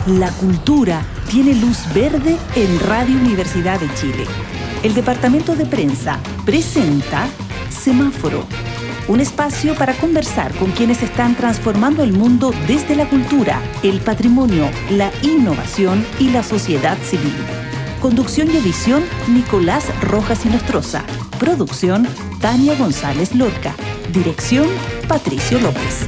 La cultura tiene luz verde en Radio Universidad de Chile. El Departamento de Prensa presenta Semáforo, un espacio para conversar con quienes están transformando el mundo desde la cultura, el patrimonio, la innovación y la sociedad civil. Conducción y edición, Nicolás Rojas Inostroza. Producción, Tania González Lorca. Dirección, Patricio López.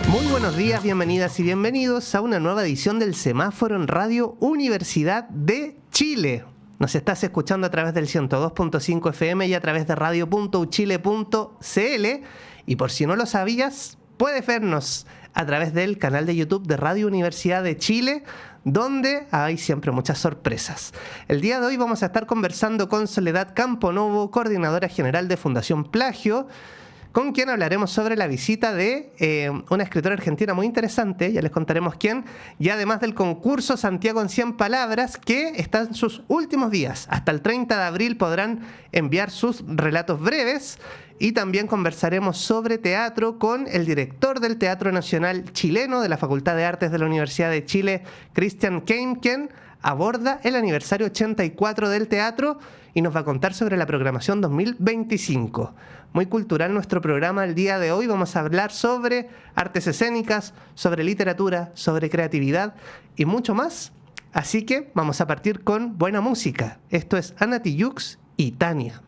Muy buenos días, bienvenidas y bienvenidos a una nueva edición del Semáforo en Radio Universidad de Chile. Nos estás escuchando a través del 102.5 FM y a través de radio.uchile.cl. Y por si no lo sabías, puedes vernos a través del canal de YouTube de Radio Universidad de Chile, donde hay siempre muchas sorpresas. El día de hoy vamos a estar conversando con Soledad Camponovo, coordinadora general de Fundación Plagio, con quien hablaremos sobre la visita de una escritora argentina muy interesante, ya les contaremos quién, y además del concurso Santiago en 100 palabras, que está en sus últimos días. Hasta el 30 de abril podrán enviar sus relatos breves, y también conversaremos sobre teatro con el director del Teatro Nacional Chileno de la Facultad de Artes de la Universidad de Chile, Christian Keim, quien aborda el aniversario 84 del teatro y nos va a contar sobre la programación 2025. Muy cultural nuestro programa el día de hoy. Vamos a hablar sobre artes escénicas, sobre literatura, sobre creatividad y mucho más. Así que vamos a partir con buena música. Esto es Ana Tijoux y Tania.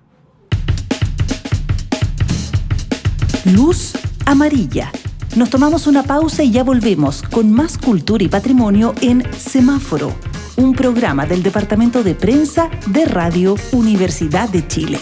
Luz amarilla. Nos tomamos una pausa y ya volvemos con más cultura y patrimonio en Semáforo, un programa del Departamento de Prensa de Radio Universidad de Chile.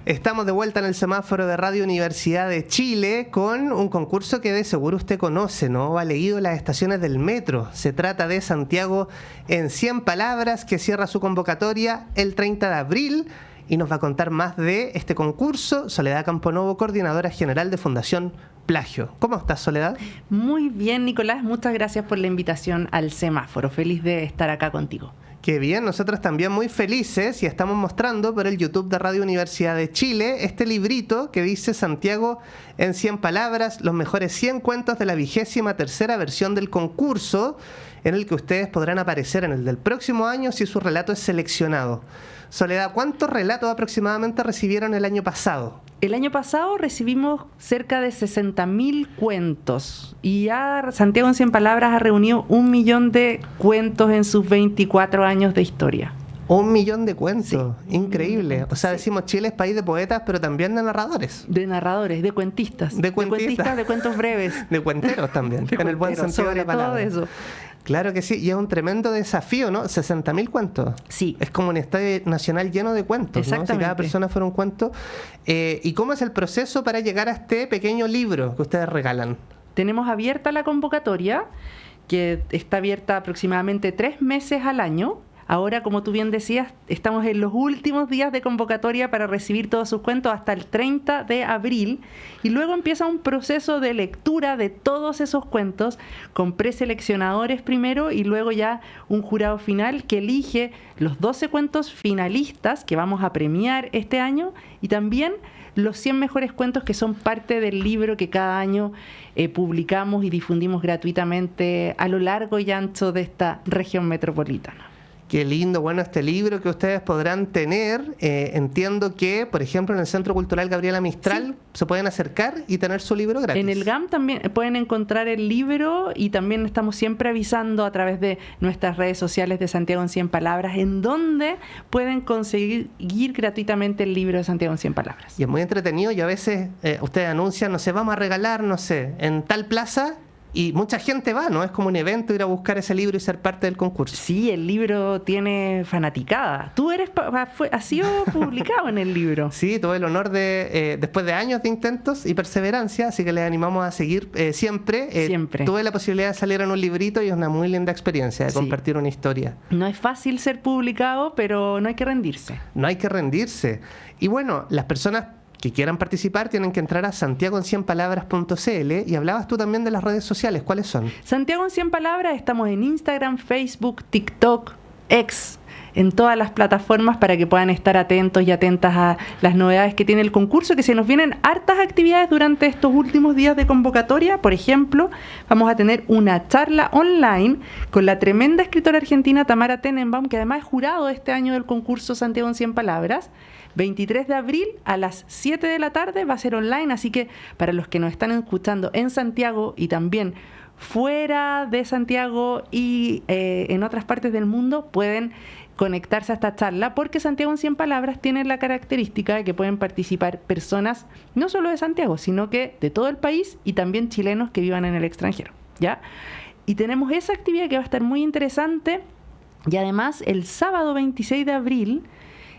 Estamos de vuelta en el Semáforo de Radio Universidad de Chile con un concurso que de seguro usted conoce, ¿no? Ha leído las estaciones del metro. Se trata de Santiago en 100 palabras, que cierra su convocatoria el 30 de abril. Y nos va a contar más de este concurso Soledad Camponovo, coordinadora general de Fundación Plagio. ¿Cómo estás, Soledad? Muy bien, Nicolás. Muchas gracias por la invitación al Semáforo. Feliz de estar acá contigo. Qué bien, nosotros también muy felices y estamos mostrando por el YouTube de Radio Universidad de Chile este librito que dice Santiago en 100 palabras, los mejores 100 cuentos de la 23ª versión del concurso, en el que ustedes podrán aparecer en el del próximo año si su relato es seleccionado. Soledad, ¿cuántos relatos aproximadamente recibieron el año pasado? El año pasado recibimos cerca de 60.000 cuentos y ya Santiago en 100 palabras ha reunido 1 millón de cuentos en sus 24 años de historia. 1 millón de cuentos, sí. Increíble. O sea, sí. Decimos Chile es país de poetas, pero también de narradores. De narradores, de cuentistas. De cuentistas, de cuentos breves. De cuenteros también, en el buen sentido de la palabra. Todo eso. Claro que sí, y es un tremendo desafío, ¿no? 60.000 cuentos. Sí. Es como un estadio nacional lleno de cuentos, ¿no? Si cada persona fuera un cuento. ¿Y cómo es el proceso para llegar a este pequeño libro que ustedes regalan? Tenemos abierta la convocatoria, que está abierta aproximadamente 3 meses al año. Ahora, como tú bien decías, estamos en los últimos días de convocatoria para recibir todos sus cuentos hasta el 30 de abril y luego empieza un proceso de lectura de todos esos cuentos con preseleccionadores primero y luego ya un jurado final que elige los 12 cuentos finalistas que vamos a premiar este año y también los 100 mejores cuentos que son parte del libro que cada año publicamos y difundimos gratuitamente a lo largo y ancho de esta región metropolitana. Qué lindo, bueno, este libro que ustedes podrán tener. Entiendo que, por ejemplo, en el Centro Cultural Gabriela Mistral, sí, se pueden acercar y tener su libro gratis. En el GAM también pueden encontrar el libro y también estamos siempre avisando a través de nuestras redes sociales de Santiago en 100 palabras, en donde pueden conseguir gratuitamente el libro de Santiago en 100 palabras. Y es muy entretenido y a veces ustedes anuncian, no sé, vamos a regalar, no sé, en tal plaza. Y mucha gente va, ¿no? Es como un evento ir a buscar ese libro y ser parte del concurso. Sí, el libro tiene fanaticada. Tú has sido publicado en el libro. Sí, tuve el honor de, después de años de intentos y perseverancia, así que les animamos a seguir siempre. Siempre. Tuve la posibilidad de salir en un librito y es una muy linda experiencia de compartir una historia. No es fácil ser publicado, pero no hay que rendirse. No hay que rendirse. Y bueno, las personas que quieran participar tienen que entrar a santiagoen100palabras.cl y hablabas tú también de las redes sociales. ¿Cuáles son? Santiago en 100 palabras, estamos en Instagram, Facebook, TikTok, X, en todas las plataformas para que puedan estar atentos y atentas a las novedades que tiene el concurso, que se nos vienen hartas actividades durante estos últimos días de convocatoria. Por ejemplo, vamos a tener una charla online con la tremenda escritora argentina Tamara Tenenbaum, que además es jurado este año del concurso Santiago en 100 Palabras. 23 de abril a las 7 de la tarde va a ser online, así que para los que nos están escuchando en Santiago y también fuera de Santiago y en otras partes del mundo, pueden conectarse a esta charla, porque Santiago en 100 Palabras tiene la característica de que pueden participar personas no solo de Santiago, sino que de todo el país y también chilenos que vivan en el extranjero, ¿ya? Y tenemos esa actividad que va a estar muy interesante, y además el sábado 26 de abril,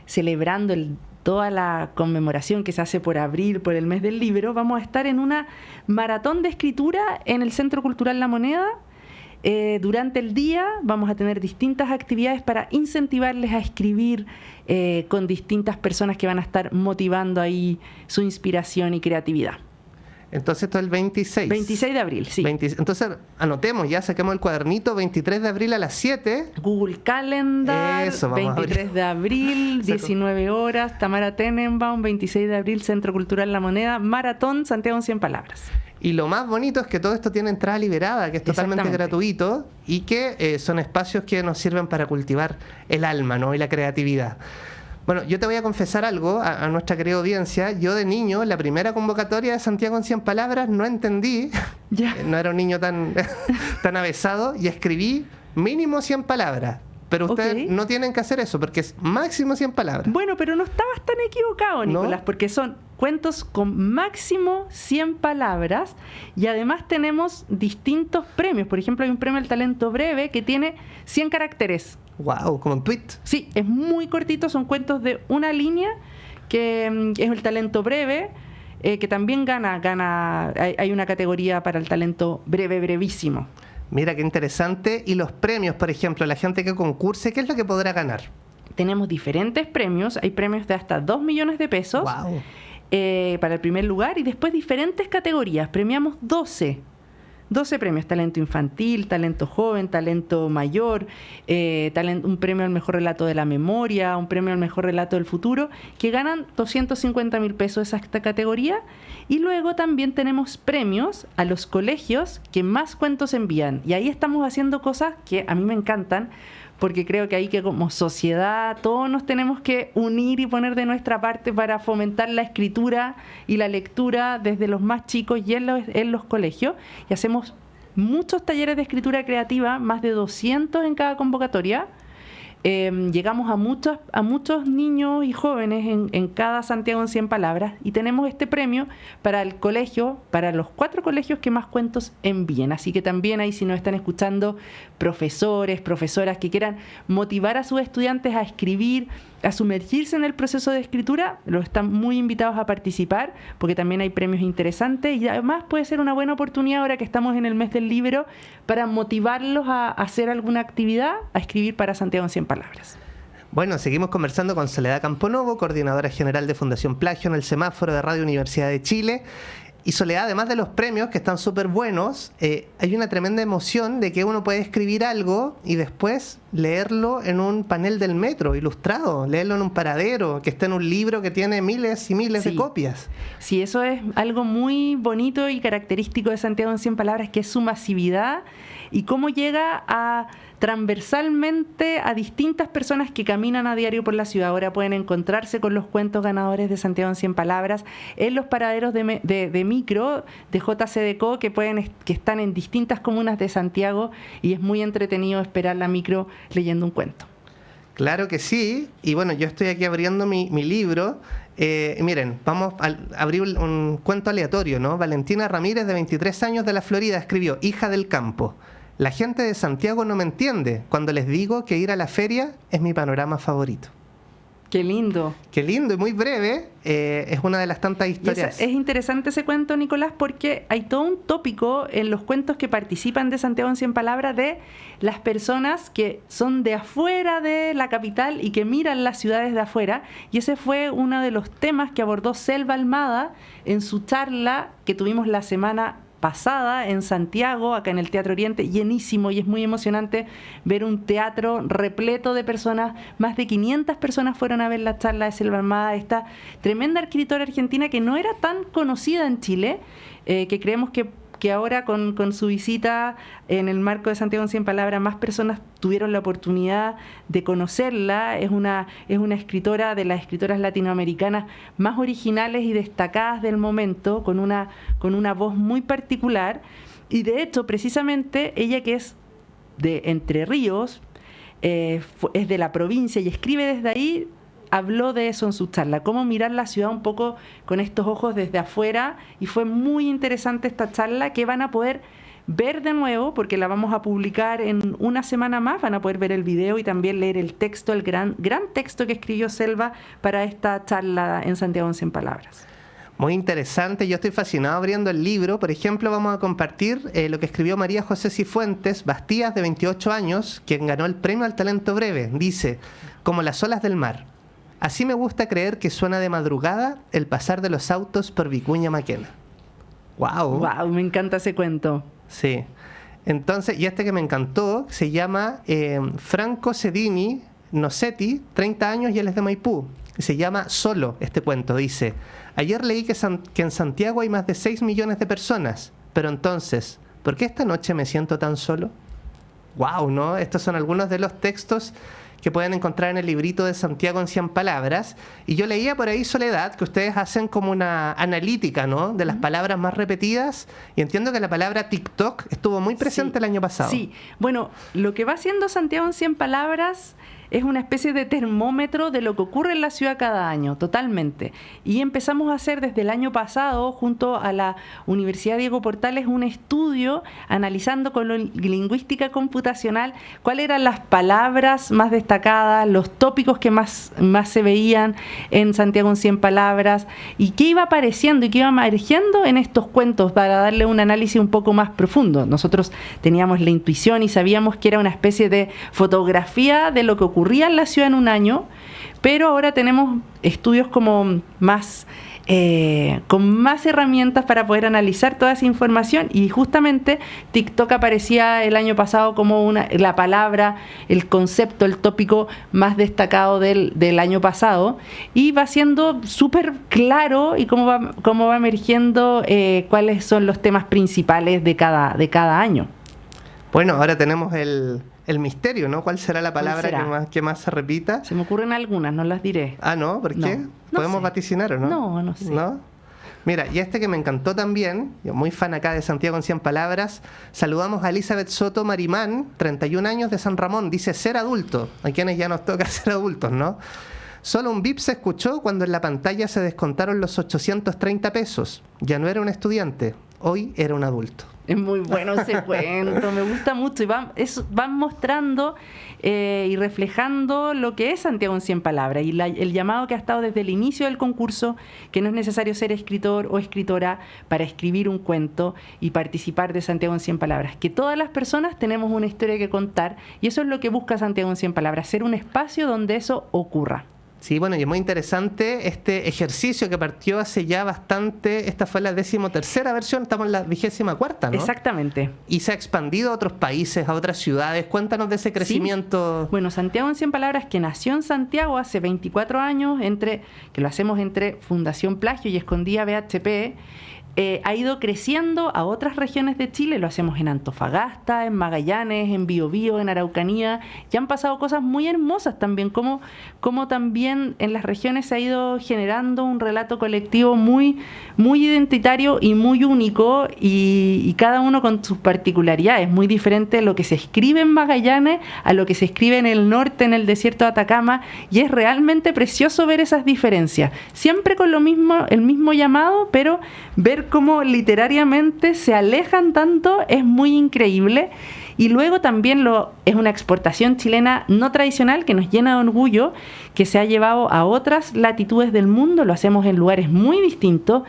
celebrando toda la conmemoración que se hace por abril, por el mes del libro, vamos a estar en una maratón de escritura en el Centro Cultural La Moneda. Durante el día vamos a tener distintas actividades para incentivarles a escribir con distintas personas que van a estar motivando ahí su inspiración y creatividad. Entonces esto es el 26. 26 de abril, sí. Entonces anotemos, ya saquemos el cuadernito, 23 de abril a las 7. Google Calendar, Eso, vamos 23 de abril, 19 horas, Tamara Tenenbaum, 26 de abril, Centro Cultural La Moneda, Maratón Santiago en 100 Palabras. Y lo más bonito es que todo esto tiene entrada liberada, que es totalmente gratuito y que son espacios que nos sirven para cultivar el alma, ¿no? Y la creatividad. Bueno, yo te voy a confesar algo a nuestra querida audiencia. Yo de niño, la primera convocatoria de Santiago en 100 Palabras, no entendí. Ya. No era un niño tan avesado y escribí mínimo 100 palabras. Pero ustedes no tienen que hacer eso, porque es máximo 100 palabras. Bueno, pero no estabas tan equivocado, Nicolás, ¿no? Porque son cuentos con máximo 100 palabras y además tenemos distintos premios. Por ejemplo, hay un premio al talento breve que tiene 100 caracteres. Wow, como un tweet. Sí, es muy cortito, son cuentos de una línea, que es el talento breve, que también gana, hay una categoría para el talento breve, brevísimo. Mira qué interesante. Y los premios, por ejemplo, la gente que concurse, ¿qué es lo que podrá ganar? Tenemos diferentes premios, hay premios de hasta 2 millones de pesos. Wow. Para el primer lugar, y después diferentes categorías. Premiamos 12 premios: talento infantil, talento joven, talento mayor, un premio al mejor relato de la memoria, un premio al mejor relato del futuro, que ganan 250.000 pesos esta categoría. Y luego también tenemos premios a los colegios que más cuentos envían, y ahí estamos haciendo cosas que a mí me encantan, porque creo que ahí, que como sociedad todos nos tenemos que unir y poner de nuestra parte para fomentar la escritura y la lectura desde los más chicos y en los colegios. Y hacemos muchos talleres de escritura creativa, más de 200 en cada convocatoria. Llegamos a muchos niños y jóvenes en cada Santiago en 100 Palabras, y tenemos este premio para el colegio, para los 4 colegios que más cuentos envíen. Así que también ahí, si nos están escuchando profesores, profesoras que quieran motivar a sus estudiantes a escribir, a sumergirse en el proceso de escritura, los están muy invitados a participar, porque también hay premios interesantes, y además puede ser una buena oportunidad, ahora que estamos en el mes del libro, para motivarlos a hacer alguna actividad, a escribir para Santiago en 100 Palabras. Bueno, seguimos conversando con Soledad Camponovo, coordinadora general de Fundación Plagio en el Semáforo de Radio Universidad de Chile. Y Soledad, además de los premios, que están súper buenos, hay una tremenda emoción de que uno puede escribir algo y después leerlo en un panel del metro, ilustrado, leerlo en un paradero, que está en un libro que tiene miles y miles de copias. Sí, eso es algo muy bonito y característico de Santiago en 100 Palabras, que es su masividad y cómo llega a transversalmente a distintas personas que caminan a diario por la ciudad. Ahora pueden encontrarse con los cuentos ganadores de Santiago en 100 Palabras en los paraderos de micro de JCDCO, que están en distintas comunas de Santiago, y es muy entretenido esperar la micro leyendo un cuento. Claro que sí. Y bueno, yo estoy aquí abriendo mi libro. Miren, vamos a abrir un cuento aleatorio, ¿no? Valentina Ramírez, de 23 años, de la Florida, escribió: Hija del campo. La gente de Santiago no me entiende cuando les digo que ir a la feria es mi panorama favorito. Qué lindo. Qué lindo y muy breve. Es una de las tantas historias. Es interesante ese cuento, Nicolás, porque hay todo un tópico en los cuentos que participan de Santiago en 100 Palabras de las personas que son de afuera de la capital y que miran las ciudades de afuera. Y ese fue uno de los temas que abordó Selva Almada en su charla que tuvimos la semana pasada en Santiago, acá en el Teatro Oriente, llenísimo, y es muy emocionante ver un teatro repleto de personas. Más de 500 personas fueron a ver la charla de Selva Almada, esta tremenda escritora argentina que no era tan conocida en Chile, que creemos que ahora con su visita en el marco de Santiago en 100 Palabras, más personas tuvieron la oportunidad de conocerla. Es una escritora de las escritoras latinoamericanas más originales y destacadas del momento, con una voz muy particular. Y de hecho, precisamente, ella, que es de Entre Ríos, es de la provincia y escribe desde ahí, habló de eso en su charla, cómo mirar la ciudad un poco con estos ojos desde afuera, y fue muy interesante esta charla, que van a poder ver de nuevo porque la vamos a publicar en una semana más. Van a poder ver el video y también leer el texto, el gran texto que escribió Selva para esta charla en Santiago en 100 Palabras. Muy interesante, yo estoy fascinado abriendo el libro. Por ejemplo, vamos a compartir lo que escribió María José Cifuentes Bastías, de 28 años, quien ganó el premio al talento breve. Dice: como las olas del mar, así me gusta creer que suena de madrugada el pasar de los autos por Vicuña Maquena. ¡Wow! ¡Wow! Me encanta ese cuento. Sí. Entonces, y este que me encantó, se llama Franco Sedini Nocetti, 30 años, y él es de Maipú. Se llama Solo, este cuento. Dice: ayer leí que en Santiago hay más de 6 millones de personas, pero entonces, ¿por qué esta noche me siento tan solo? ¡Wow! ¿No? Estos son algunos de los textos que pueden encontrar en el librito de Santiago en 100 Palabras. Y yo leía por ahí, Soledad, que ustedes hacen como una analítica, ¿no?, de las palabras más repetidas, y entiendo que la palabra TikTok estuvo muy presente el año pasado. Sí, bueno, lo que va haciendo Santiago en 100 Palabras es una especie de termómetro de lo que ocurre en la ciudad cada año, totalmente. Y empezamos a hacer desde el año pasado, junto a la Universidad Diego Portales, un estudio analizando con lingüística computacional cuáles eran las palabras más destacadas, los tópicos que más se veían en Santiago en 100 Palabras, y qué iba apareciendo y qué iba emergiendo en estos cuentos, para darle un análisis un poco más profundo. Nosotros teníamos la intuición y sabíamos que era una especie de fotografía de lo que ocurría en la ciudad en un año, pero ahora tenemos estudios como más con más herramientas para poder analizar toda esa información, y justamente TikTok aparecía el año pasado como la palabra, el concepto, el tópico más destacado del año pasado, y va siendo súper claro y cómo va emergiendo cuáles son los temas principales de cada año. Bueno, ahora tenemos el misterio, ¿no? ¿Cuál será la palabra que más se repita? Se me ocurren algunas, no las diré. Ah, ¿no? ¿Por qué? No ¿Podemos sé. vaticinar o no? No sé. ¿No? Mira, y este que me encantó también, yo muy fan acá de Santiago en 100 Palabras, saludamos a Elizabeth Soto Marimán, 31 años, de San Ramón. Dice: ser adulto, a quienes ya nos toca ser adultos, ¿no? Solo un bip se escuchó cuando en la pantalla se descontaron los 830 pesos. Ya no era un estudiante, hoy era un adulto. Es muy bueno ese cuento, me gusta mucho, y van mostrando y reflejando lo que es Santiago en 100 Palabras, y el llamado que ha estado desde el inicio del concurso, que no es necesario ser escritor o escritora para escribir un cuento y participar de Santiago en 100 Palabras, que todas las personas tenemos una historia que contar, y eso es lo que busca Santiago en 100 Palabras, ser un espacio donde eso ocurra. Sí, bueno, y es muy interesante este ejercicio que partió hace ya bastante. Esta fue la 13ª versión, estamos en la 24ª, ¿no? Exactamente. Y se ha expandido a otros países, a otras ciudades. Cuéntanos de ese crecimiento. Sí. Bueno, Santiago en 100 Palabras, que nació en Santiago hace 24 años, que lo hacemos entre Fundación Plagio y Escondida BHP, ha ido creciendo a otras regiones de Chile. Lo hacemos en Antofagasta, en Magallanes, en Biobío, en Araucanía, y han pasado cosas muy hermosas también, como también en las regiones se ha ido generando un relato colectivo muy, muy identitario y muy único, y cada uno con sus particularidades. Muy diferente lo que se escribe en Magallanes a lo que se escribe en el norte, en el desierto de Atacama, y es realmente precioso ver esas diferencias, siempre con el mismo llamado, pero ver cómo literariamente se alejan tanto es muy increíble. Y luego también es una exportación chilena no tradicional que nos llena de orgullo, que se ha llevado a otras latitudes del mundo. Lo hacemos en lugares muy distintos.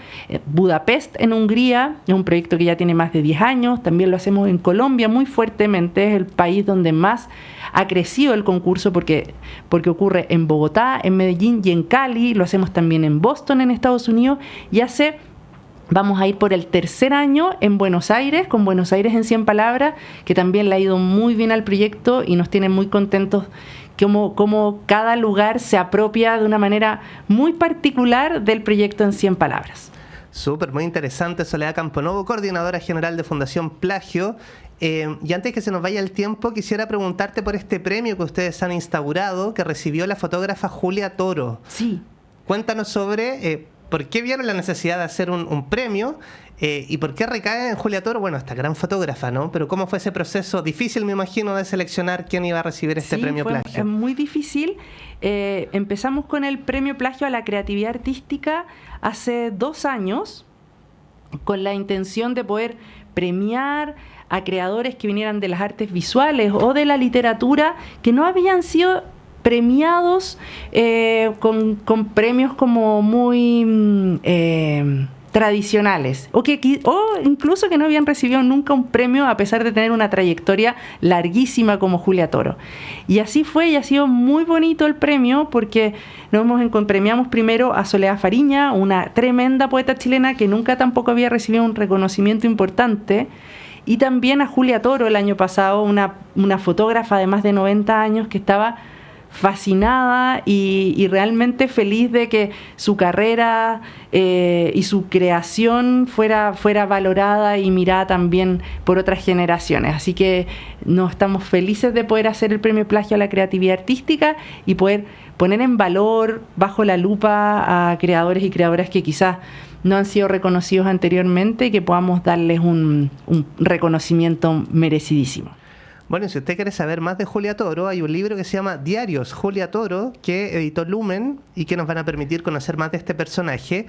Budapest, en Hungría, es un proyecto que ya tiene más de 10 años. También lo hacemos en Colombia muy fuertemente. Es el país donde más ha crecido el concurso porque ocurre en Bogotá, en Medellín y en Cali. Lo hacemos también en Boston, en Estados Unidos. Y hace Vamos a ir por el tercer año en Buenos Aires, con Buenos Aires en 100 palabras, que también le ha ido muy bien al proyecto y nos tiene muy contentos como cada lugar se apropia de una manera muy particular del proyecto en 100 palabras. Súper, muy interesante. Soledad Camponovo, coordinadora general de Fundación Plagio. Y antes que se nos vaya el tiempo, quisiera preguntarte por este premio que ustedes han instaurado, que recibió la fotógrafa Julia Toro. Sí. Cuéntanos sobre por qué vieron la necesidad de hacer un premio y por qué recae en Julia Toro, bueno, esta gran fotógrafa, ¿no? Pero ¿cómo fue ese proceso difícil, me imagino, de seleccionar quién iba a recibir este premio Plagio? Fue muy difícil. Empezamos con el premio Plagio a la creatividad artística hace 2 años, con la intención de poder premiar a creadores que vinieran de las artes visuales o de la literatura que no habían sido premiados con premios como muy tradicionales o incluso que no habían recibido nunca un premio a pesar de tener una trayectoria larguísima como Julia Toro. Y así fue, y ha sido muy bonito el premio porque premiamos primero a Soledad Fariña, una tremenda poeta chilena que nunca tampoco había recibido un reconocimiento importante, y también a Julia Toro el año pasado, una fotógrafa de más de 90 años que estaba fascinada y realmente feliz de que su carrera y su creación fuera valorada y mirada también por otras generaciones. Así que nos estamos felices de poder hacer el premio Plagio a la creatividad artística y poder poner en valor, bajo la lupa, a creadores y creadoras que quizás no han sido reconocidos anteriormente y que podamos darles un reconocimiento merecidísimo. Bueno, si usted quiere saber más de Julia Toro, hay un libro que se llama Diarios Julia Toro, que editó Lumen y que nos van a permitir conocer más de este personaje.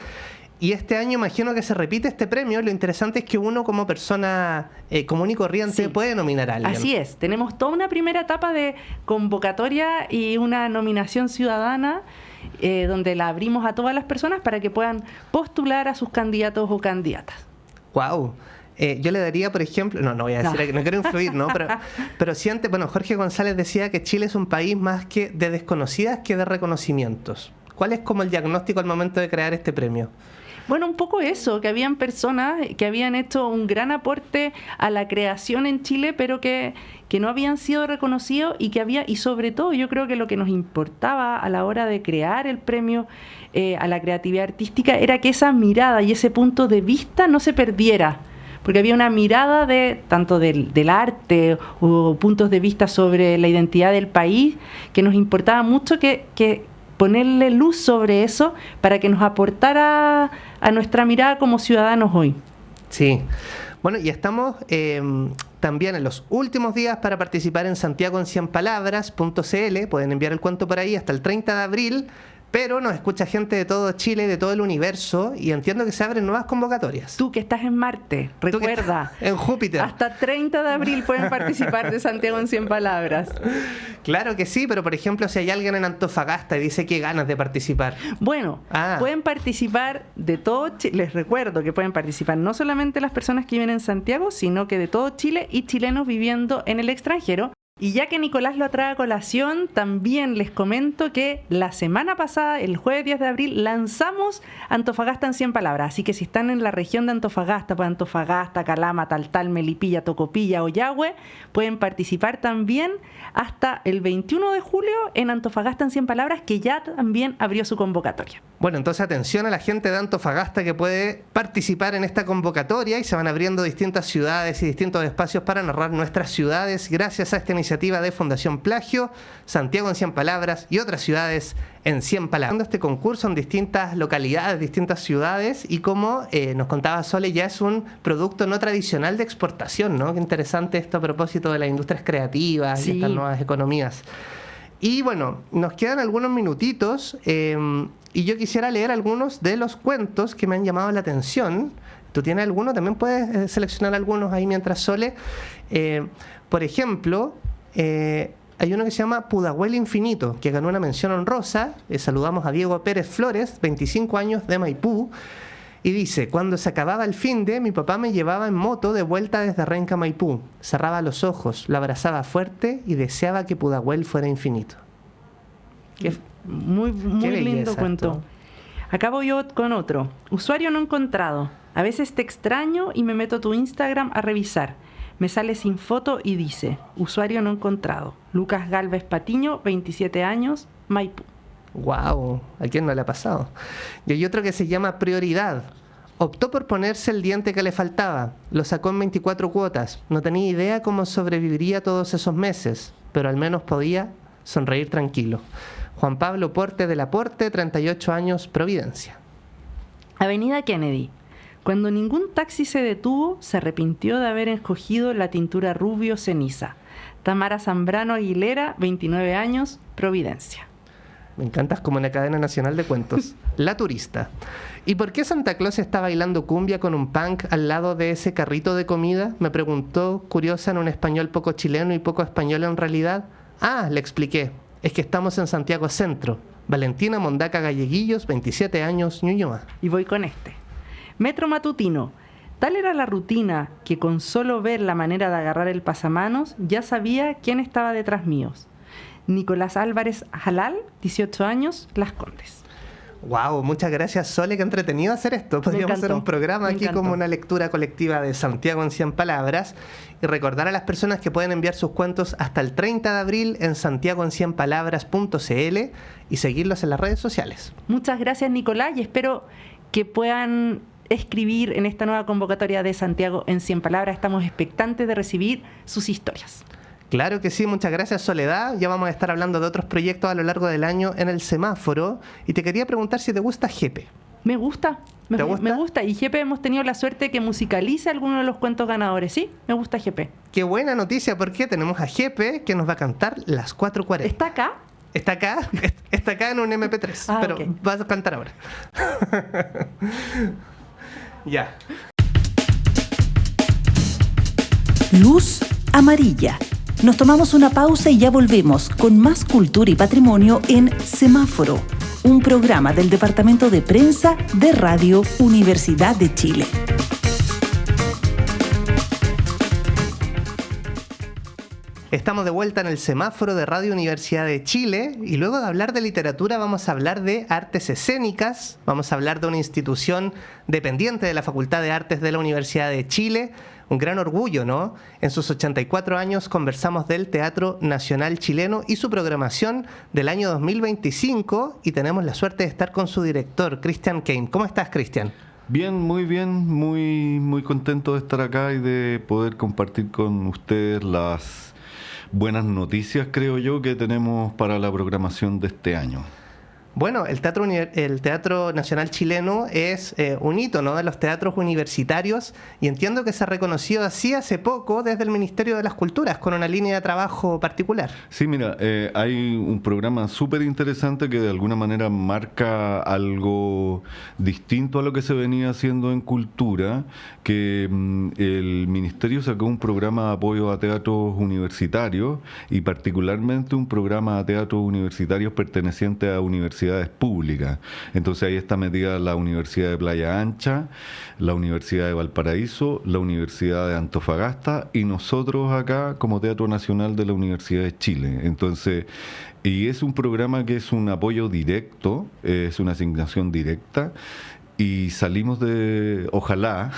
Y este año imagino que se repite este premio. Lo interesante es que uno como persona común y corriente puede nominar a alguien. Así es, tenemos toda una primera etapa de convocatoria y una nominación ciudadana donde la abrimos a todas las personas para que puedan postular a sus candidatos o candidatas. ¡Wow! Yo le daría, por ejemplo, no voy a decir, no quiero influir, ¿no? Pero si antes, bueno, Jorge González decía que Chile es un país más que de desconocidas que de reconocimientos. ¿Cuál es como el diagnóstico al momento de crear este premio? Bueno, un poco eso, que habían personas que habían hecho un gran aporte a la creación en Chile, pero que no habían sido reconocidos y sobre todo yo creo que lo que nos importaba a la hora de crear el premio a la creatividad artística era que esa mirada y ese punto de vista no se perdiera. Porque había una mirada tanto del arte o puntos de vista sobre la identidad del país que nos importaba mucho que ponerle luz sobre eso para que nos aportara a nuestra mirada como ciudadanos hoy. Sí. Bueno, y estamos también en los últimos días para participar en Santiago en 100 palabras.cl. Pueden enviar el cuento por ahí hasta el 30 de abril. Pero nos escucha gente de todo Chile, de todo el universo, y entiendo que se abren nuevas convocatorias. Tú que estás en Marte, recuerda. En Júpiter. Hasta 30 de abril pueden participar de Santiago en 100 palabras. Claro que sí, pero por ejemplo, si hay alguien en Antofagasta y dice que ganas de participar. Bueno, pueden participar de todo Chile. Les recuerdo que pueden participar no solamente las personas que viven en Santiago, sino que de todo Chile y chilenos viviendo en el extranjero. Y ya que Nicolás lo trae a colación, también les comento que la semana pasada, el jueves 10 de abril, lanzamos Antofagasta en 100 palabras. Así que si están en la región de Antofagasta, pues Antofagasta, Calama, Taltal, Melipilla, Tocopilla o Yahue, pueden participar también hasta el 21 de julio en Antofagasta en 100 palabras, que ya también abrió su convocatoria. Bueno, entonces atención a la gente de Antofagasta que puede participar en esta convocatoria y se van abriendo distintas ciudades y distintos espacios para narrar nuestras ciudades gracias a esta iniciativa de Fundación Plagio, Santiago en 100 palabras y otras ciudades en 100 palabras. Este concurso en distintas localidades, distintas ciudades y como nos contaba Sole, ya es un producto no tradicional de exportación, ¿no? Qué interesante esto a propósito de las industrias creativas y estas nuevas economías. Y bueno, nos quedan algunos minutitos y yo quisiera leer algunos de los cuentos que me han llamado la atención. ¿Tú tienes alguno? También puedes seleccionar algunos ahí mientras Sole. Por ejemplo, hay uno que se llama Pudahuel Infinito, que ganó una mención honrosa. Saludamos a Diego Pérez Flores, 25 años, de Maipú. Y dice: cuando se acababa el finde, mi papá me llevaba en moto de vuelta desde Renca a Maipú. Cerraba los ojos, lo abrazaba fuerte y deseaba que Pudahuel fuera infinito. Muy lindo cuento. Acabo yo con otro. Usuario no encontrado. A veces te extraño y me meto a tu Instagram a revisar. Me sale sin foto y dice, usuario no encontrado. Lucas Galvez Patiño, 27 años, Maipú. ¡Wow! ¿A quién no le ha pasado? Y hay otro que se llama Prioridad. Optó por ponerse el diente que le faltaba. Lo sacó en 24 cuotas. No tenía idea cómo sobreviviría todos esos meses, pero al menos podía sonreír tranquilo. Juan Pablo Porte del Aporte, 38 años, Providencia. Avenida Kennedy. Cuando ningún taxi se detuvo, se arrepintió de haber escogido la tintura rubio ceniza. Tamara Zambrano Aguilera, 29 años, Providencia. Me encantas como una cadena nacional de cuentos. La Turista. ¿Y por qué Santa Claus está bailando cumbia con un punk al lado de ese carrito de comida? Me preguntó, curiosa, en un español poco chileno y poco español en realidad. Ah, le expliqué. Es que estamos en Santiago Centro. Valentina Mondaca Galleguillos, 27 años, Ñuñoa. Y voy con este. Metro Matutino. Tal era la rutina que con solo ver la manera de agarrar el pasamanos ya sabía quién estaba detrás míos. Nicolás Álvarez Jalal, 18 años, Las Condes. Wow, muchas gracias, Sole, qué entretenido hacer esto. Podríamos hacer un programa aquí como una lectura colectiva de Santiago en 100 palabras y recordar a las personas que pueden enviar sus cuentos hasta el 30 de abril en santiagoencienpalabras.cl y seguirlos en las redes sociales. Muchas gracias, Nicolás, y espero que puedan escribir en esta nueva convocatoria de Santiago en 100 palabras. Estamos expectantes de recibir sus historias. Claro que sí, muchas gracias, Soledad. Ya vamos a estar hablando de otros proyectos a lo largo del año en el semáforo. Y te quería preguntar si te gusta Jepe. Me gusta. ¿Te gusta? Me gusta. Y Jepe hemos tenido la suerte que musicalice algunos de los cuentos ganadores. Sí, me gusta Jepe. Qué buena noticia, porque tenemos a Jepe que nos va a cantar Las 4:40. ¿Está acá? Está acá en un MP3, pero okay. Vas a cantar ahora. Ya. Luz amarilla. Nos tomamos una pausa y ya volvemos con más cultura y patrimonio en Semáforo, un programa del Departamento de Prensa de Radio Universidad de Chile. Estamos de vuelta en el Semáforo de Radio Universidad de Chile y luego de hablar de literatura vamos a hablar de artes escénicas, vamos a hablar de una institución dependiente de la Facultad de Artes de la Universidad de Chile. Un gran orgullo, ¿no? En sus 84 años conversamos del Teatro Nacional Chileno y su programación del año 2025 y tenemos la suerte de estar con su director, Cristian Kane. ¿Cómo estás, Cristian? Bien, muy contento de estar acá y de poder compartir con ustedes las buenas noticias, creo yo, que tenemos para la programación de este año. Bueno, el Teatro Nacional Chileno es un hito, ¿no?, de los teatros universitarios y entiendo que se ha reconocido así hace poco desde el Ministerio de las Culturas con una línea de trabajo particular. Sí, mira, hay un programa súper interesante que de alguna manera marca algo distinto a lo que se venía haciendo en cultura, que el Ministerio sacó un programa de apoyo a teatros universitarios y particularmente un programa de teatros universitarios perteneciente a universidades públicas. Entonces ahí está metida la Universidad de Playa Ancha, la Universidad de Valparaíso, la Universidad de Antofagasta y nosotros acá como Teatro Nacional de la Universidad de Chile. Entonces, y es un programa que es un apoyo directo, es una asignación directa. Y salimos de, ojalá,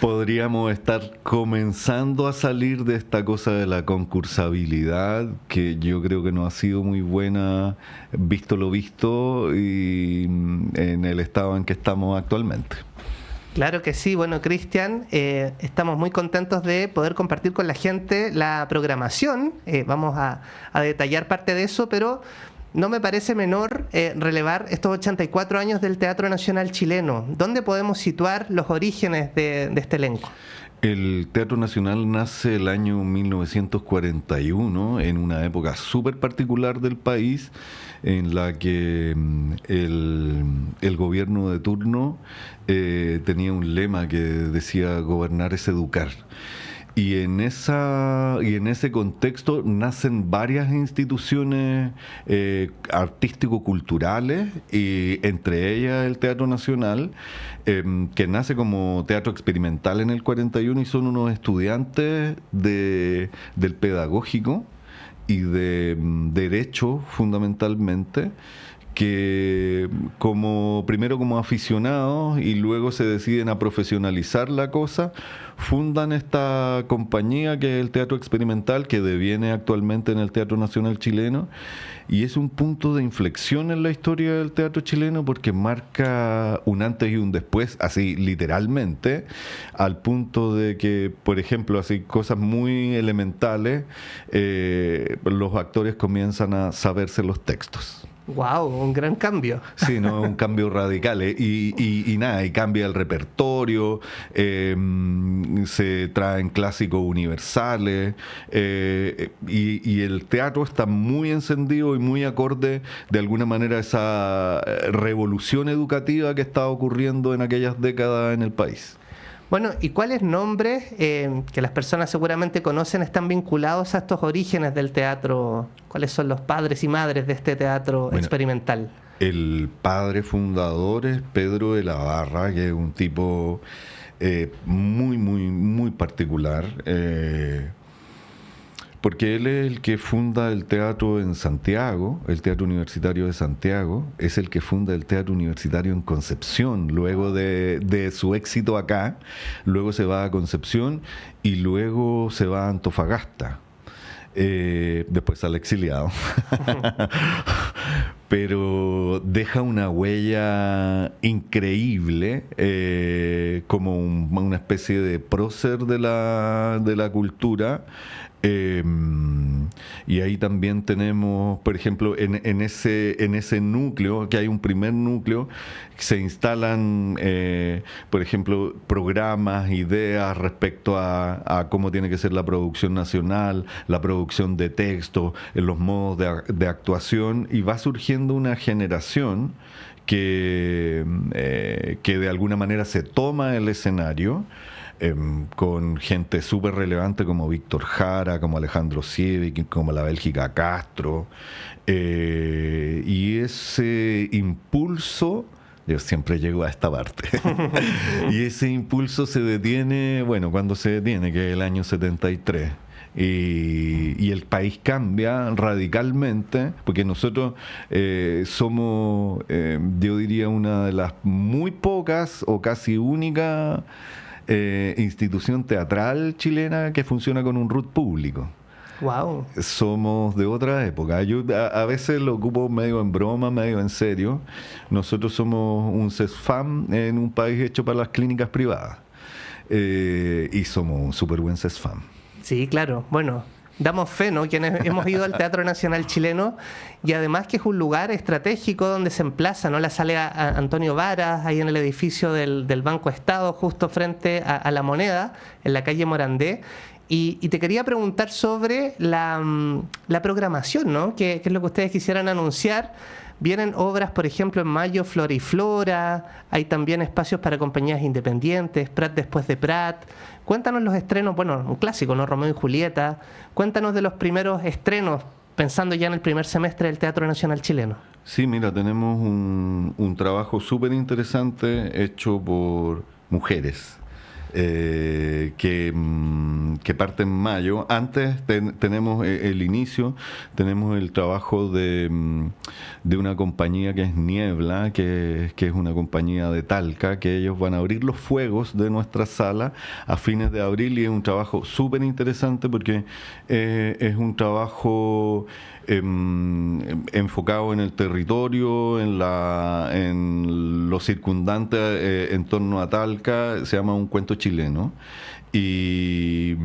podríamos estar comenzando a salir de esta cosa de la concursabilidad, que yo creo que no ha sido muy buena, visto lo visto, y en el estado en que estamos actualmente. Claro que sí. Bueno, Cristian, estamos muy contentos de poder compartir con la gente la programación. Vamos a detallar parte de eso, pero no me parece menor relevar estos 84 años del Teatro Nacional Chileno. ¿Dónde podemos situar los orígenes de este elenco? El Teatro Nacional nace el año 1941, en una época súper particular del país, en la que el gobierno de turno tenía un lema que decía gobernar es educar. Y en ese contexto nacen varias instituciones artístico-culturales, y entre ellas el Teatro Nacional, que nace como teatro experimental en el 41 y son unos estudiantes del pedagógico y de derecho fundamentalmente, que primero como aficionados y luego se deciden a profesionalizar la cosa, fundan esta compañía que es el Teatro Experimental, que deviene actualmente en el Teatro Nacional Chileno, y es un punto de inflexión en la historia del teatro chileno porque marca un antes y un después, así literalmente, al punto de que, por ejemplo, así cosas muy elementales, los actores comienzan a saberse los textos. ¡Wow! Un gran cambio. Sí, no, un cambio radical. Y nada, y cambia el repertorio, se traen clásicos universales, y el teatro está muy encendido y muy acorde de alguna manera a esa revolución educativa que estaba ocurriendo en aquellas décadas en el país. Bueno, ¿y cuáles nombres que las personas seguramente conocen están vinculados a estos orígenes del teatro? ¿Cuáles son los padres y madres de este teatro experimental? El padre fundador es Pedro de la Barra, que es un tipo muy, muy, muy particular, porque él es el que funda el teatro en Santiago, el Teatro Universitario de Santiago, es el que funda el Teatro Universitario en Concepción, luego de su éxito acá, luego se va a Concepción y luego se va a Antofagasta. Después sale exiliado. Pero deja una huella increíble, como una especie de prócer de la cultura. Y ahí también tenemos, por ejemplo, en ese núcleo, que hay un primer núcleo, se instalan, por ejemplo, programas, ideas respecto a cómo tiene que ser la producción nacional, la producción de texto, los modos de actuación, y va surgiendo una generación que de alguna manera se toma el escenario, con gente súper relevante como Víctor Jara, como Alejandro Sievic, como la Bélgica Castro, y ese impulso, yo siempre llego a esta parte, y ese impulso se detiene, cuando se detiene, que es el año 73. Y el país cambia radicalmente, porque nosotros somos, yo diría, una de las muy pocas o casi única institución teatral chilena que funciona con un RUT público. Wow. Somos de otra época. Yo a veces lo ocupo medio en broma, medio en serio. Nosotros somos un CESFAM en un país hecho para las clínicas privadas, y somos un súper buen CESFAM. Sí, claro. Bueno, damos fe, ¿no? Quienes hemos ido al Teatro Nacional Chileno, y además que es un lugar estratégico donde se emplaza, ¿no? La sala Antonio Varas, ahí en el edificio del Banco Estado, justo frente a la Moneda, en la calle Morandé. Y te quería preguntar sobre la programación, ¿no? ¿Qué es lo que ustedes quisieran anunciar? Vienen obras, por ejemplo, en mayo, Flora y Flora, hay también espacios para compañías independientes, Prat después de Prat. Cuéntanos los estrenos, un clásico, ¿no? Romeo y Julieta. Cuéntanos de los primeros estrenos, pensando ya en el primer semestre del Teatro Nacional Chileno. Sí, mira, tenemos un trabajo súper interesante hecho por mujeres, que parte en mayo. Antes tenemos el inicio, tenemos el trabajo de una compañía que es Niebla, que es una compañía de Talca, que ellos van a abrir los fuegos de nuestra sala a fines de abril, y es un trabajo súper interesante porque es un trabajo enfocado en el territorio, en lo circundante en torno a Talca. Se llama Un Cuento Chileno, y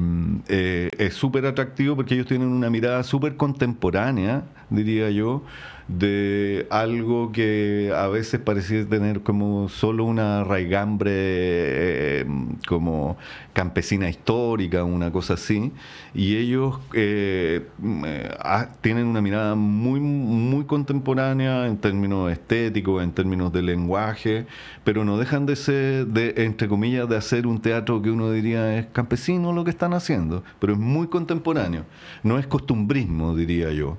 es súper atractivo porque ellos tienen una mirada súper contemporánea, diría yo, de algo que a veces parecía tener como solo una raigambre como campesina histórica, una cosa así, y ellos tienen una mirada muy, muy contemporánea en términos estéticos, en términos de lenguaje, pero no dejan de ser, entre comillas, de hacer un teatro que uno diría es campesino lo que están haciendo, pero es muy contemporáneo, no es costumbrismo, diría yo.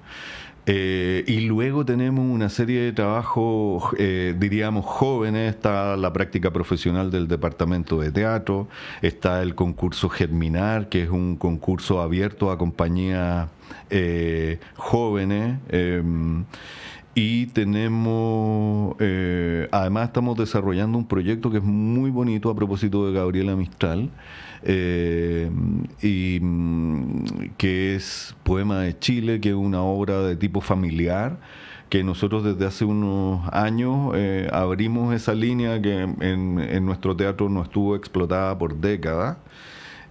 Y luego tenemos una serie de trabajos, diríamos, jóvenes. Está la práctica profesional del Departamento de Teatro, está el concurso Germinar, que es un concurso abierto a compañías jóvenes, Y tenemos, además estamos desarrollando un proyecto que es muy bonito a propósito de Gabriela Mistral, y que es Poema de Chile, que es una obra de tipo familiar, que nosotros desde hace unos años abrimos esa línea que en nuestro teatro no estuvo explotada por décadas,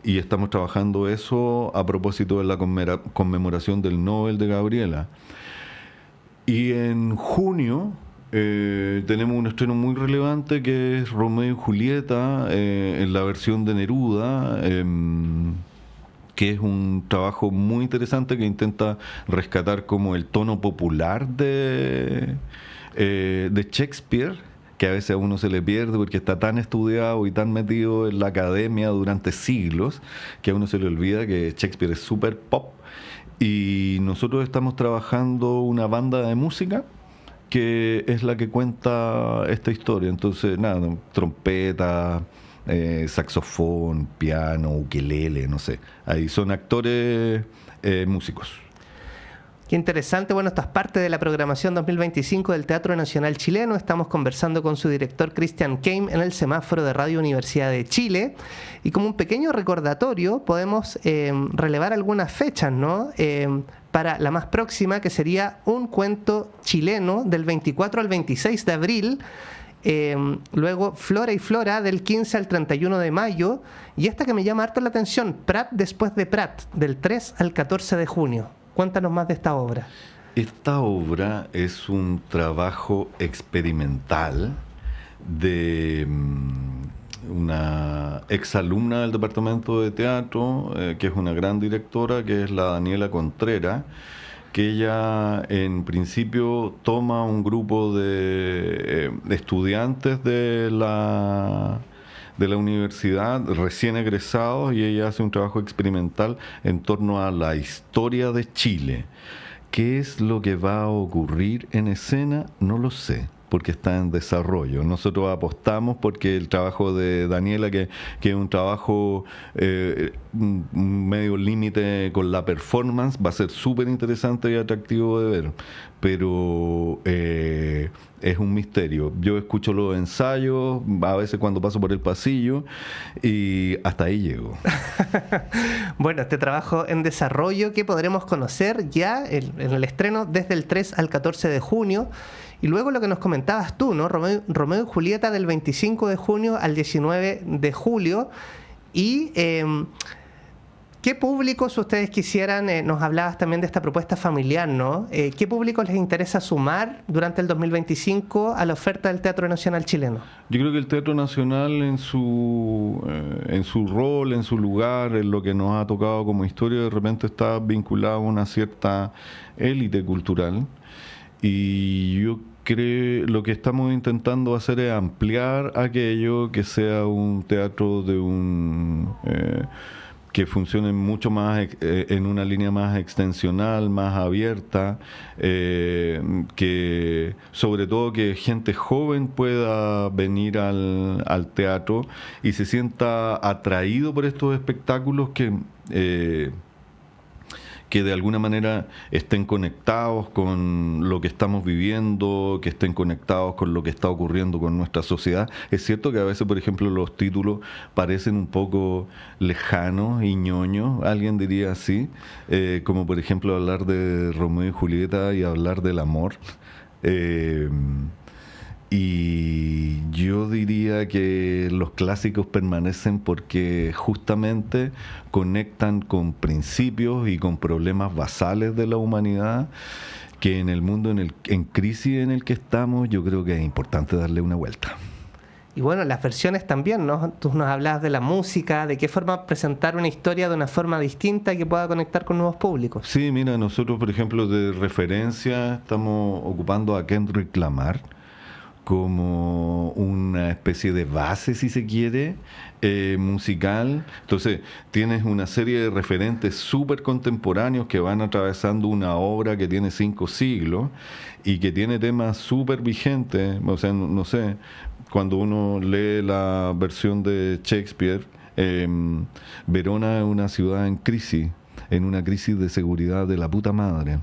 y estamos trabajando eso a propósito de la conmemoración del Nobel de Gabriela. Y en junio tenemos un estreno muy relevante que es Romeo y Julieta, en la versión de Neruda, que es un trabajo muy interesante que intenta rescatar como el tono popular de Shakespeare, que a veces a uno se le pierde porque está tan estudiado y tan metido en la academia durante siglos, que a uno se le olvida que Shakespeare es súper pop. Y nosotros estamos trabajando una banda de música que es la que cuenta esta historia. Entonces, nada, trompeta, saxofón, piano, ukelele, no sé. Ahí son actores, músicos. Qué interesante. Bueno, esto es parte de la programación 2025 del Teatro Nacional Chileno. Estamos conversando con su director, Cristian Keim, en el semáforo de Radio Universidad de Chile. Y como un pequeño recordatorio, podemos relevar algunas fechas, ¿no? Para la más próxima, que sería un cuento chileno del 24 al 26 de abril. Luego Flora y Flora del 15 al 31 de mayo. Y esta que me llama harto la atención, Prat después de Prat, del 3 al 14 de junio. Cuéntanos más de esta obra. Esta obra es un trabajo experimental de una exalumna del departamento de teatro, que es una gran directora, que es la Daniela Contreras, que ella en principio toma un grupo de estudiantes de la universidad, recién egresados, y ella hace un trabajo experimental en torno a la historia de Chile. ¿Qué es lo que va a ocurrir en escena? No lo sé, porque está en desarrollo. Nosotros apostamos porque el trabajo de Daniela, que es un trabajo medio límite con la performance, va a ser súper interesante y atractivo de ver, pero es un misterio. Yo escucho los ensayos a veces cuando paso por el pasillo y hasta ahí llego. Bueno, este trabajo en desarrollo que podremos conocer ya en el estreno desde el 3 al 14 de junio. Y luego lo que nos comentabas tú, ¿no? Romeo y Julieta del 25 de junio al 19 de julio. Y ¿qué públicos ustedes quisieran? Nos hablabas también de esta propuesta familiar, ¿no? ¿Qué públicos les interesa sumar durante el 2025 a la oferta del Teatro Nacional Chileno? Yo creo que el Teatro Nacional en su rol, en su lugar, en lo que nos ha tocado como historia, de repente está vinculado a una cierta élite cultural. Y yo creo lo que estamos intentando hacer es ampliar aquello, que sea un teatro que funcione mucho más en una línea más extensional, más abierta, que sobre todo que gente joven pueda venir al teatro y se sienta atraído por estos espectáculos que de alguna manera estén conectados con lo que estamos viviendo, que estén conectados con lo que está ocurriendo con nuestra sociedad. Es cierto que a veces, por ejemplo, los títulos parecen un poco lejanos y ñoños, alguien diría así, como por ejemplo hablar de Romeo y Julieta y hablar del amor. Y yo diría que los clásicos permanecen porque justamente conectan con principios y con problemas basales de la humanidad, que en el mundo en crisis en el que estamos, yo creo que es importante darle una vuelta. Y bueno, las versiones también, ¿no? Tú nos hablabas de la música, de qué forma presentar una historia de una forma distinta y que pueda conectar con nuevos públicos. Sí, mira, nosotros, por ejemplo, de referencia estamos ocupando a Kendrick Lamar como una especie de base, si se quiere, musical. Entonces tienes una serie de referentes súper contemporáneos que van atravesando una obra que tiene 5 siglos y que tiene temas súper vigentes. O sea, no sé, cuando uno lee la versión de Shakespeare, Verona es una ciudad en una crisis de seguridad de la puta madre.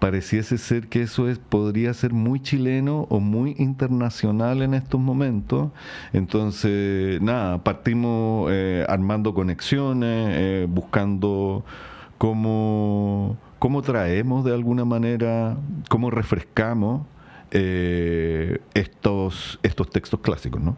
pareciese ser que eso podría ser muy chileno o muy internacional en estos momentos. Entonces, nada, partimos armando conexiones, buscando cómo traemos de alguna manera, cómo refrescamos estos textos clásicos, ¿no?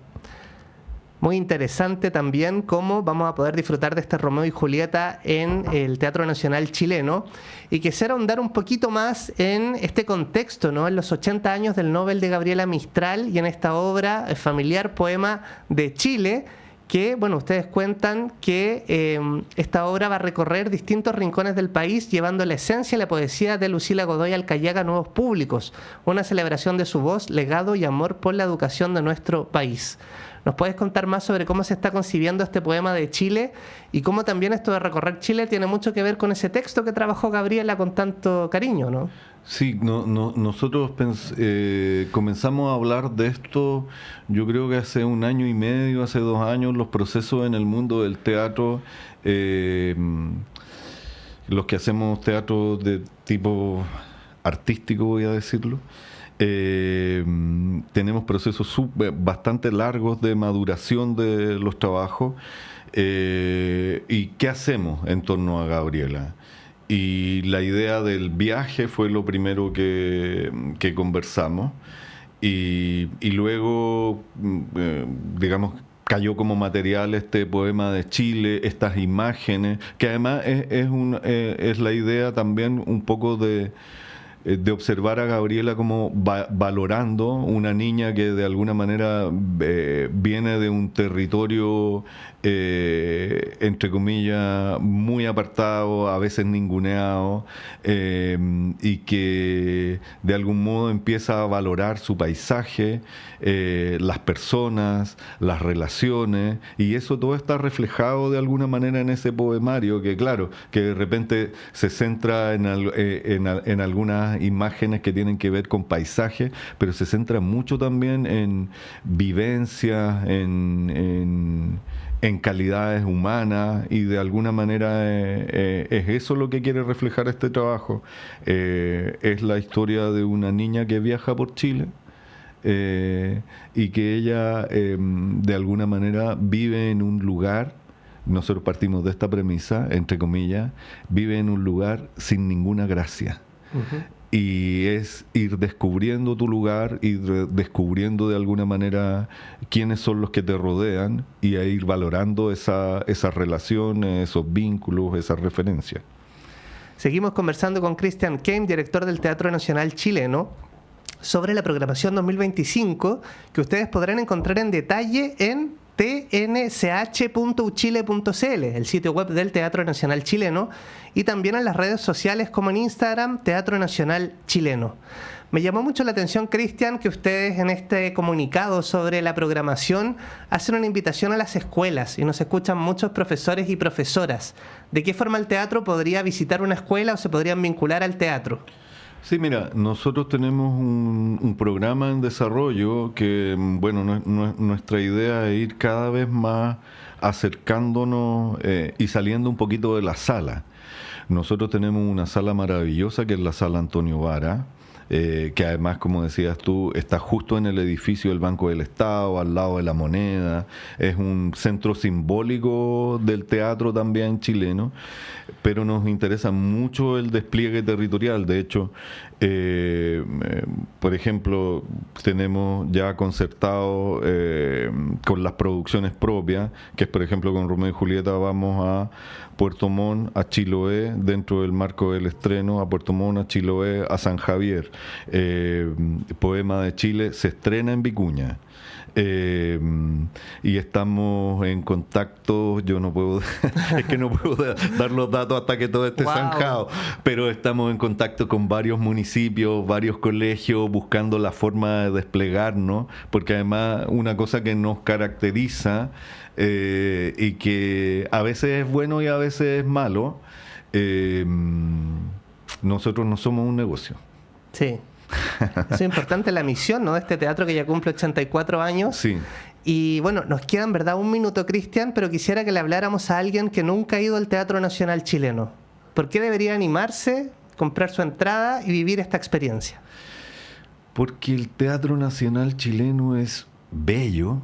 Muy interesante también cómo vamos a poder disfrutar de este Romeo y Julieta en el Teatro Nacional Chileno. Y quisiera ahondar un poquito más en este contexto, ¿no? En los 80 años del Nobel de Gabriela Mistral y en esta obra familiar, Poema de Chile, que, bueno, ustedes cuentan que esta obra va a recorrer distintos rincones del país, llevando la esencia y la poesía de Lucila Godoy Alcayaga a nuevos públicos, una celebración de su voz, legado y amor por la educación de nuestro país. ¿Nos puedes contar más sobre cómo se está concibiendo este poema de Chile y cómo también esto de recorrer Chile tiene mucho que ver con ese texto que trabajó Gabriela con tanto cariño, ¿no? Sí, nosotros comenzamos a hablar de esto, yo creo que hace 1 año y medio, hace 2 años, los procesos en el mundo del teatro, los que hacemos teatro de tipo artístico, voy a decirlo. Tenemos procesos bastante largos de maduración de los trabajos. ¿Y qué hacemos en torno a Gabriela? Y la idea del viaje fue lo primero que conversamos, y luego, digamos, cayó como material este poema de Chile, estas imágenes, que además es la idea también un poco de observar a Gabriela como valorando una niña que de alguna manera viene de un territorio, entre comillas, muy apartado, a veces ninguneado, y que de algún modo empieza a valorar su paisaje, las personas, las relaciones, y eso todo está reflejado de alguna manera en ese poemario, que claro, que de repente se centra en algunas imágenes que tienen que ver con paisaje, pero se centra mucho también en vivencias, en calidades humanas, y de alguna manera es eso lo que quiere reflejar este trabajo. Es la historia de una niña que viaja por Chile, y que ella de alguna manera vive en un lugar, nosotros partimos de esta premisa, entre comillas, vive en un lugar sin ninguna gracia. Uh-huh. Y es ir descubriendo tu lugar, ir descubriendo de alguna manera quiénes son los que te rodean, y a ir valorando esas relaciones, esos vínculos, esas referencias. Seguimos conversando con Cristian Keim, director del Teatro Nacional Chileno, sobre la programación 2025, que ustedes podrán encontrar en detalle en tnch.uchile.cl, el sitio web del Teatro Nacional Chileno, y también en las redes sociales como en Instagram, Teatro Nacional Chileno. Me llamó mucho la atención, Cristian, que ustedes en este comunicado sobre la programación hacen una invitación a las escuelas, y nos escuchan muchos profesores y profesoras. ¿De qué forma el teatro podría visitar una escuela o se podrían vincular al teatro? Sí, mira, nosotros tenemos un programa en desarrollo que, bueno, nuestra idea es ir cada vez más acercándonos y saliendo un poquito de la sala. Nosotros tenemos una sala maravillosa que es la Sala Antonio Vara, que además, como decías tú, está justo en el edificio del Banco del Estado, al lado de la Moneda. Es un centro simbólico del teatro también chileno, pero nos interesa mucho el despliegue territorial. De hecho, por ejemplo, tenemos ya concertado con las producciones propias, que es, por ejemplo, con Romeo y Julieta vamos a Puerto Montt, a Chiloé, dentro del marco del estreno, a Puerto Montt, a Chiloé, a San Javier. Poema de Chile se estrena en Vicuña. Y estamos en contacto, yo no puedo, es que no puedo dar los datos hasta que todo esté zanjado, pero estamos en contacto con varios municipios, varios colegios, buscando la forma de desplegarnos, porque además una cosa que nos caracteriza y que a veces es bueno y a veces es malo, nosotros no somos un negocio. Sí. Es importante la misión, ¿no?, de este teatro que ya cumple 84 años. Sí. Y bueno, nos queda en verdad 1 minuto, Cristian, pero quisiera que le habláramos a alguien que nunca ha ido al Teatro Nacional Chileno. ¿Por qué debería animarse? comprar su entrada y vivir esta experiencia? Porque el Teatro Nacional chileno es bello,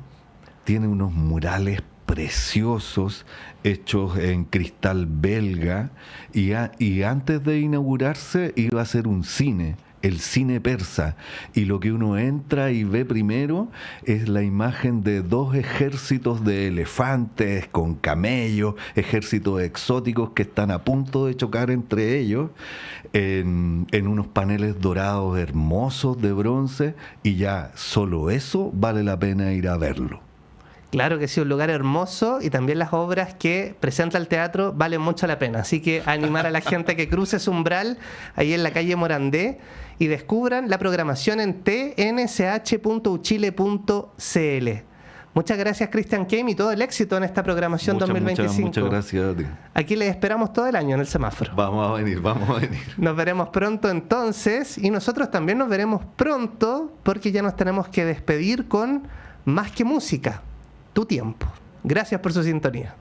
tiene unos murales preciosos hechos en cristal belga y antes de inaugurarse iba a ser un cine, el cine persa, y lo que uno entra y ve primero es la imagen de 2 ejércitos de elefantes con camellos, ejércitos exóticos que están a punto de chocar entre ellos en unos paneles dorados hermosos de bronce, y ya solo eso vale la pena ir a verlo. Claro que sí, un lugar hermoso, y también las obras que presenta el teatro valen mucho la pena. Así que animar a la gente que cruce su umbral ahí en la calle Morandé y descubran la programación en tnsh.uchile.cl. Muchas gracias, Cristian Keim, y todo el éxito en esta programación 2025. Muchas gracias a ti. Aquí les esperamos todo el año en el semáforo. Vamos a venir. Nos veremos pronto entonces, y nosotros también nos veremos pronto, porque ya nos tenemos que despedir con Más que Música, tu tiempo. Gracias por su sintonía.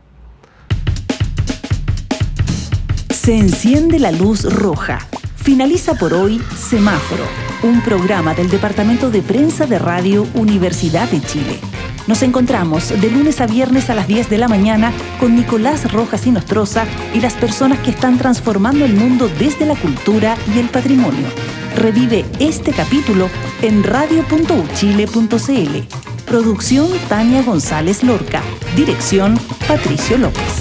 Se enciende la luz roja. Finaliza por hoy Semáforo, un programa del Departamento de Prensa de Radio Universidad de Chile. Nos encontramos de lunes a viernes a las 10 de la mañana con Nicolás Rojas y Nostroza y las personas que están transformando el mundo desde la cultura y el patrimonio. Revive este capítulo en radio.uchile.cl. Producción Tania González Lorca. Dirección Patricio López.